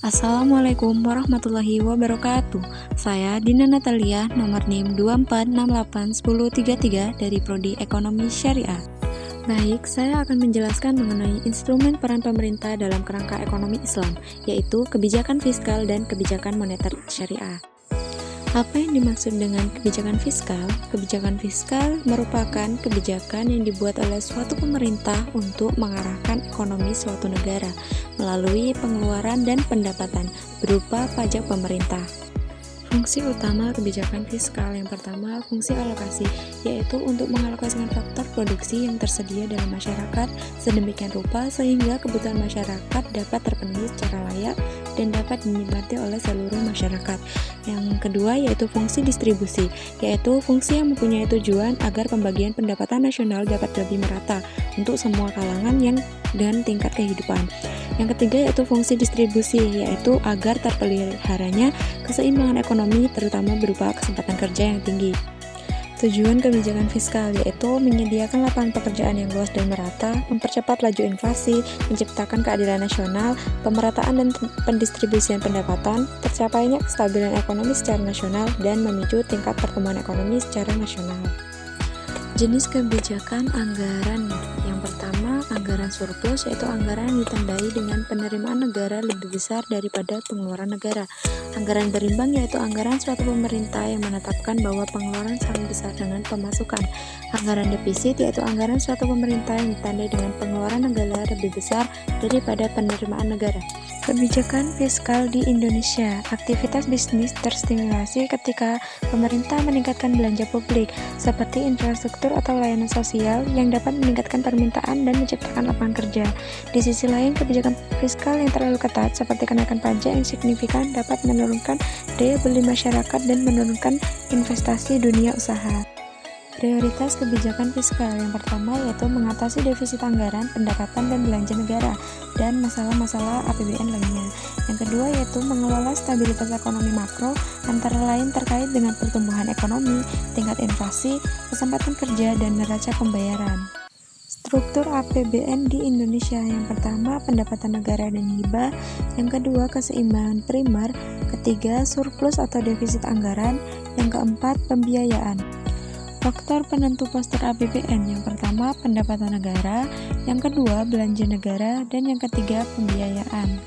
Assalamualaikum warahmatullahi wabarakatuh. Saya Dina Natalia, nomor NIM 24681033 dari Prodi Ekonomi Syariah. Baik, saya akan menjelaskan mengenai instrumen peran pemerintah dalam kerangka ekonomi Islam, yaitu kebijakan fiskal dan kebijakan moneter syariah. Apa yang dimaksud dengan kebijakan fiskal? Kebijakan fiskal merupakan kebijakan yang dibuat oleh suatu pemerintah untuk mengarahkan ekonomi suatu negara melalui pengeluaran dan pendapatan berupa pajak pemerintah. Fungsi utama kebijakan fiskal yang pertama, fungsi alokasi, yaitu untuk mengalokasikan faktor produksi yang tersedia dalam masyarakat sedemikian rupa sehingga kebutuhan masyarakat dapat terpenuhi secara layak dan dapat dinikmati oleh seluruh masyarakat. Yang kedua yaitu fungsi distribusi, yaitu fungsi yang mempunyai tujuan agar pembagian pendapatan nasional dapat lebih merata untuk semua kalangan yang dan tingkat kehidupan. Yang ketiga yaitu fungsi distribusi, yaitu agar terpeliharanya keseimbangan ekonomi terutama berupa kesempatan kerja yang tinggi. Tujuan kebijakan fiskal yaitu menyediakan lapangan pekerjaan yang luas dan merata, mempercepat laju inflasi, menciptakan keadilan nasional, pemerataan dan pendistribusian pendapatan, tercapainya kestabilan ekonomi secara nasional, dan memicu tingkat pertumbuhan ekonomi secara nasional. Jenis kebijakan anggaran. Yang pertama, anggaran surplus, yaitu anggaran yang ditandai dengan penerimaan negara lebih besar daripada pengeluaran negara. Anggaran berimbang, yaitu anggaran suatu pemerintah yang menetapkan bahwa pengeluaran sama besar dengan pemasukan. Anggaran defisit, yaitu anggaran suatu pemerintah yang ditandai dengan pengeluaran negara lebih besar daripada penerimaan negara. Kebijakan fiskal di Indonesia. Aktivitas bisnis terstimulasi ketika pemerintah meningkatkan belanja publik, seperti infrastruktur atau layanan sosial yang dapat meningkatkan permintaan dan menciptakan lapangan kerja. Di sisi lain, kebijakan fiskal yang terlalu ketat, seperti kenaikan pajak yang signifikan, dapat menurunkan daya beli masyarakat dan menurunkan investasi dunia usaha. Prioritas kebijakan fiskal yang pertama yaitu mengatasi defisit anggaran, pendapatan dan belanja negara, dan masalah-masalah APBN lainnya. Yang kedua yaitu mengelola stabilitas ekonomi makro, antara lain terkait dengan pertumbuhan ekonomi, tingkat inflasi, kesempatan kerja, dan neraca pembayaran. Struktur APBN di Indonesia. Yang pertama, pendapatan negara dan hibah. Yang kedua, keseimbangan primer. Ketiga, surplus atau defisit anggaran. Yang keempat, pembiayaan. Faktor penentu poster APBN. Yang pertama, pendapatan negara. Yang kedua, belanja negara. Dan yang ketiga, pembiayaan.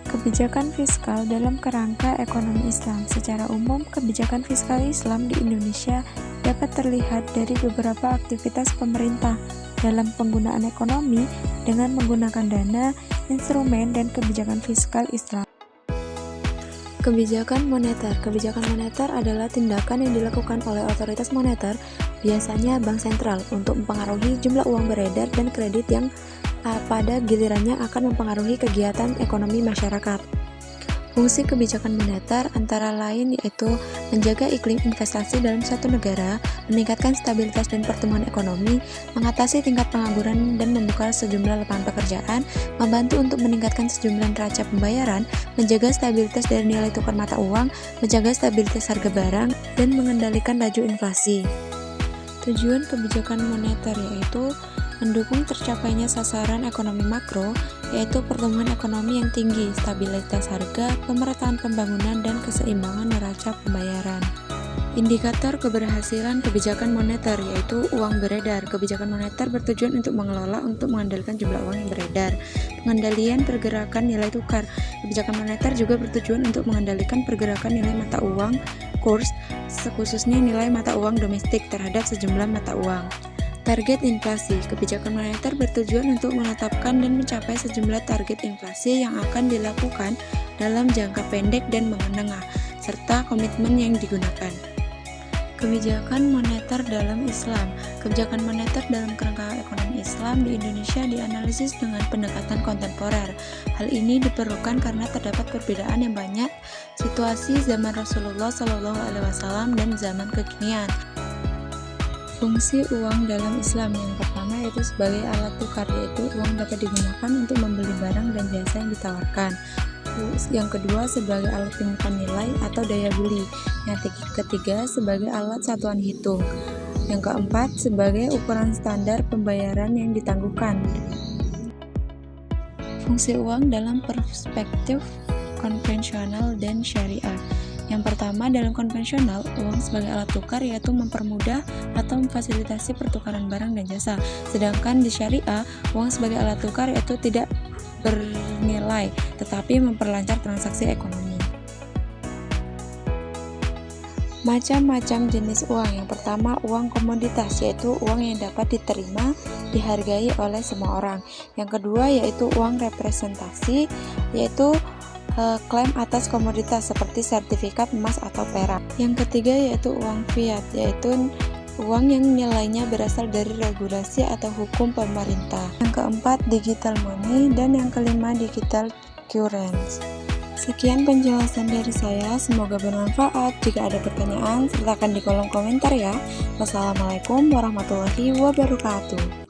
Kebijakan fiskal dalam kerangka ekonomi Islam. Secara umum, kebijakan fiskal Islam di Indonesia dapat terlihat dari beberapa aktivitas pemerintah dalam penggunaan ekonomi dengan menggunakan dana, instrumen, dan kebijakan fiskal Islam. Kebijakan moneter. Kebijakan moneter adalah tindakan yang dilakukan oleh otoritas moneter, biasanya bank sentral, untuk mempengaruhi jumlah uang beredar dan kredit yang pada gilirannya akan mempengaruhi kegiatan ekonomi masyarakat. Fungsi kebijakan moneter antara lain yaitu menjaga iklim investasi dalam suatu negara, meningkatkan stabilitas dan pertumbuhan ekonomi, mengatasi tingkat pengangguran dan membuka sejumlah lapangan pekerjaan, membantu untuk meningkatkan sejumlah neraca pembayaran, menjaga stabilitas dari nilai tukar mata uang, menjaga stabilitas harga barang, dan mengendalikan laju inflasi. Tujuan kebijakan moneter yaitu mendukung tercapainya sasaran ekonomi makro, yaitu pertumbuhan ekonomi yang tinggi, stabilitas harga, pemerataan pembangunan, dan keseimbangan neraca pembayaran. Indikator keberhasilan kebijakan moneter yaitu uang beredar. Kebijakan moneter bertujuan untuk mengelola untuk mengendalikan jumlah uang yang beredar. Pengendalian pergerakan nilai tukar. Kebijakan moneter juga bertujuan untuk mengendalikan pergerakan nilai mata uang, kurs, khususnya nilai mata uang domestik terhadap sejumlah mata uang. Target inflasi. Kebijakan moneter bertujuan untuk menetapkan dan mencapai sejumlah target inflasi yang akan dilakukan dalam jangka pendek dan menengah, serta komitmen yang digunakan. Kebijakan moneter dalam Islam. Kebijakan moneter dalam kerangka ekonomi Islam di Indonesia dianalisis dengan pendekatan kontemporer. Hal ini diperlukan karena terdapat perbedaan yang banyak situasi zaman Rasulullah SAW dan zaman kekinian. Fungsi uang dalam Islam. Yang pertama yaitu sebagai alat tukar, yaitu uang dapat digunakan untuk membeli barang dan jasa yang ditawarkan. Yang kedua sebagai alat pengukuran nilai atau daya beli. Yang ketiga sebagai alat satuan hitung. Yang keempat sebagai ukuran standar pembayaran yang ditangguhkan. Fungsi uang dalam perspektif konvensional dan syariah. Yang pertama, dalam konvensional, uang sebagai alat tukar yaitu mempermudah atau memfasilitasi pertukaran barang dan jasa. Sedangkan di syariah, uang sebagai alat tukar yaitu tidak bernilai, tetapi memperlancar transaksi ekonomi. Macam-macam jenis uang. Yang pertama, uang komoditas, yaitu uang yang dapat diterima, dihargai oleh semua orang. Yang kedua, yaitu uang representasi, yaitu klaim atas komoditas seperti sertifikat emas atau perak. Yang ketiga yaitu uang fiat, yaitu uang yang nilainya berasal dari regulasi atau hukum pemerintah. Yang keempat digital money, dan yang kelima digital currency. Sekian penjelasan dari saya, semoga bermanfaat. Jika ada pertanyaan, sertakan di kolom komentar ya. Wassalamualaikum warahmatullahi wabarakatuh.